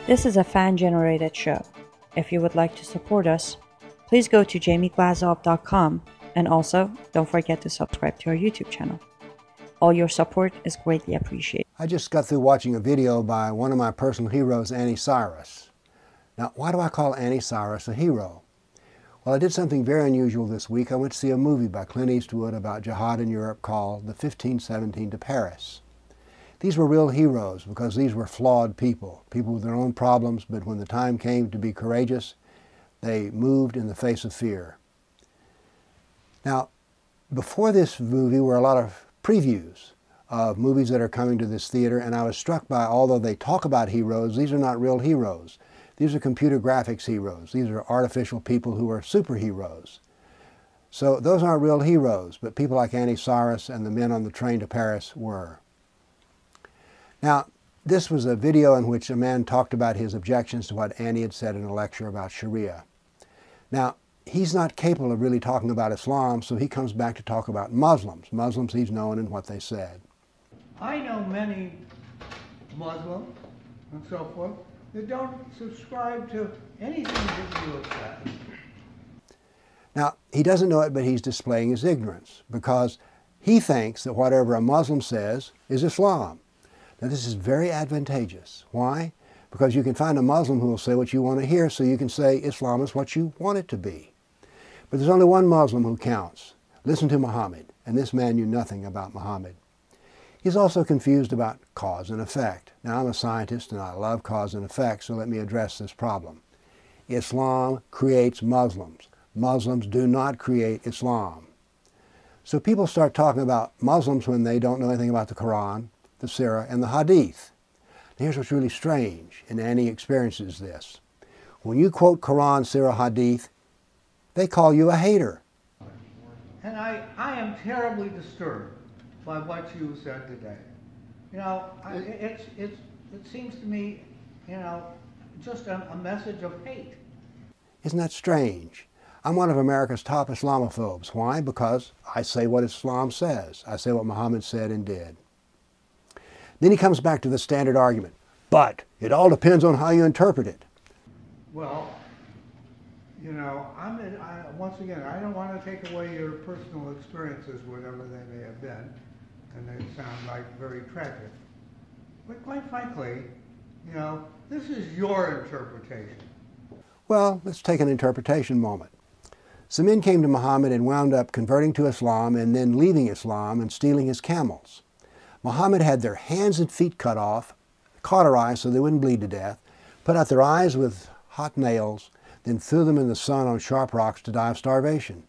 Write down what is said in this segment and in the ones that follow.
This is a fan-generated show. If you would like to support us, please go to jamieglazoff.com, and also don't forget to subscribe to our YouTube channel. All your support is greatly appreciated. I just got through watching a video by one of my personal heroes, Annie Cyrus. Now, why do I call Annie Cyrus a hero? Well, I did something very unusual this week. I went to see a movie by Clint Eastwood about jihad in Europe called The 1517 to Paris. These were real heroes because these were flawed people with their own problems, but when the time came to be courageous, they moved in the face of fear. Now, before this movie were a lot of previews of movies that are coming to this theater, and I was struck by, although they talk about heroes, these are not real heroes. These are computer graphics heroes. These are artificial people who are superheroes. So those aren't real heroes, but people like Annie Cyrus and the men on the train to Paris were. Now, this was a video in which a man talked about his objections to what Annie had said in a lecture about Sharia. Now, he's not capable of really talking about Islam, so he comes back to talk about Muslims. Muslims he's known and what they said. I know many Muslims and so forth that don't subscribe to anything that you have said. Now, he doesn't know it, but he's displaying his ignorance because he thinks that whatever a Muslim says is Islam. Now, this is very advantageous. Why? Because you can find a Muslim who will say what you want to hear, so you can say Islam is what you want it to be. But there's only one Muslim who counts. Listen to Muhammad, and this man knew nothing about Muhammad. He's also confused about cause and effect. Now, I'm a scientist and I love cause and effect, so let me address this problem. Islam creates Muslims. Muslims do not create Islam. So people start talking about Muslims when they don't know anything about the Quran, the Sirah, and the Hadith. Here's what's really strange, and Annie experiences this. When you quote Quran, Sirah, Hadith, they call you a hater. And I am terribly disturbed by what you said today. You know, it seems to me, you know, just a message of hate. Isn't that strange? I'm one of America's top Islamophobes. Why? Because I say what Islam says. I say what Muhammad said and did. Then he comes back to the standard argument. But it all depends on how you interpret it. Well, you know, once again, I don't want to take away your personal experiences, whatever they may have been, and they sound like very tragic. But quite frankly, you know, this is your interpretation. Well, let's take an interpretation moment. Some men came to Muhammad and wound up converting to Islam and then leaving Islam and stealing his camels. Muhammad had their hands and feet cut off, cauterized so they wouldn't bleed to death, put out their eyes with hot nails, then threw them in the sun on sharp rocks to die of starvation.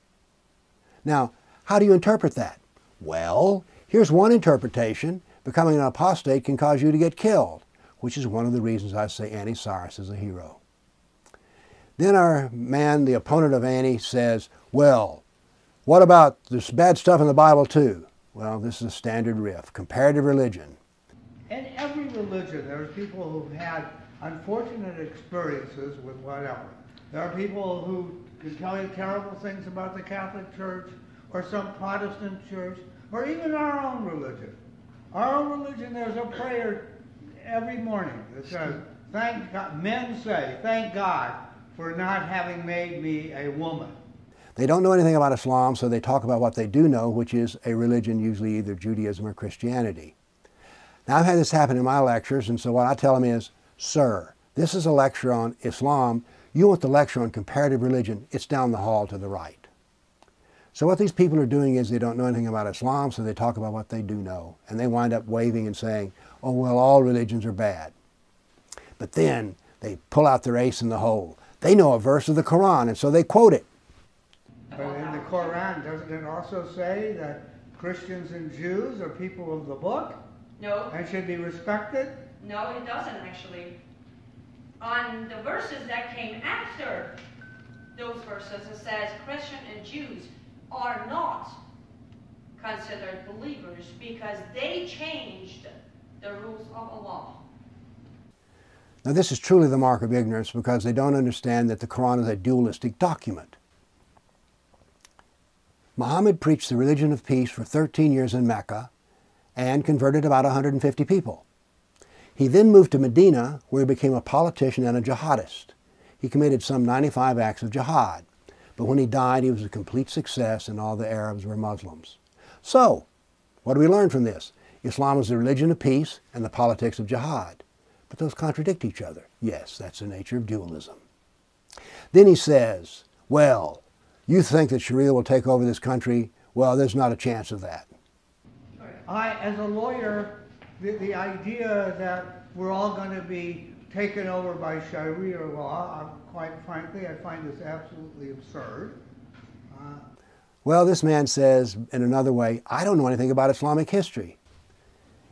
Now, how do you interpret that? Well, here's one interpretation. Becoming an apostate can cause you to get killed, which is one of the reasons I say Annie Cyrus is a hero. Then our man, the opponent of Annie, says, well, what about this bad stuff in the Bible too? Well, this is a standard riff, comparative religion. In every religion, there's people who've had unfortunate experiences with whatever. There are people who can tell you terrible things about the Catholic Church or some Protestant church or even our own religion. Our own religion, there's a prayer every morning that says, thank God, men say, thank God for not having made me a woman. They don't know anything about Islam, so they talk about what they do know, which is a religion, usually either Judaism or Christianity. Now, I've had this happen in my lectures, and so what I tell them is, sir, this is a lecture on Islam. You want the lecture on comparative religion, it's down the hall to the right. So what these people are doing is they don't know anything about Islam, so they talk about what they do know. And they wind up waving and saying, oh, well, all religions are bad. But then they pull out their ace in the hole. They know a verse of the Quran, and so they quote it. But in the Quran, doesn't it also say that Christians and Jews are people of the book? No. And should be respected? No, it doesn't actually. On the verses that came after those verses, it says Christian and Jews are not considered believers because they changed the rules of Allah. Now, this is truly the mark of ignorance because they don't understand that the Quran is a dualistic document. Muhammad preached the religion of peace for 13 years in Mecca and converted about 150 people. He then moved to Medina, where he became a politician and a jihadist. He committed some 95 acts of jihad, but when he died, he was a complete success and all the Arabs were Muslims. So, what do we learn from this? Islam is the religion of peace and the politics of jihad. But those contradict each other. Yes, that's the nature of dualism. Then he says, well, you think that Sharia will take over this country? Well, there's not a chance of that. As a lawyer, the idea that we're all going to be taken over by Sharia law, quite frankly, I find this absolutely absurd. Well, this man says, in another way, I don't know anything about Islamic history.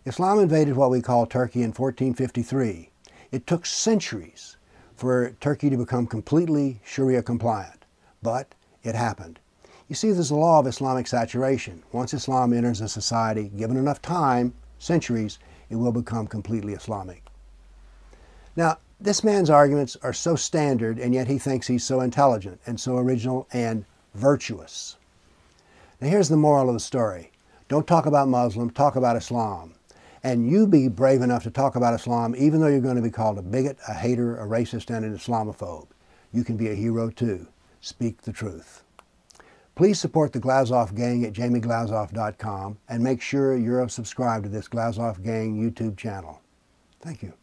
Islam invaded what we call Turkey in 1453. It took centuries for Turkey to become completely Sharia compliant, but it happened. You see, there's a law of Islamic saturation. Once Islam enters a society, given enough time, centuries, it will become completely Islamic. Now, this man's arguments are so standard, and yet he thinks he's so intelligent and so original and virtuous. Now, here's the moral of the story. Don't talk about Muslims, talk about Islam. And you be brave enough to talk about Islam, even though you're going to be called a bigot, a hater, a racist, and an Islamophobe. You can be a hero too. Speak the truth. Please support the Glazoff Gang at jamieglazoff.com and make sure you're subscribed to this Glazoff Gang YouTube channel. Thank you.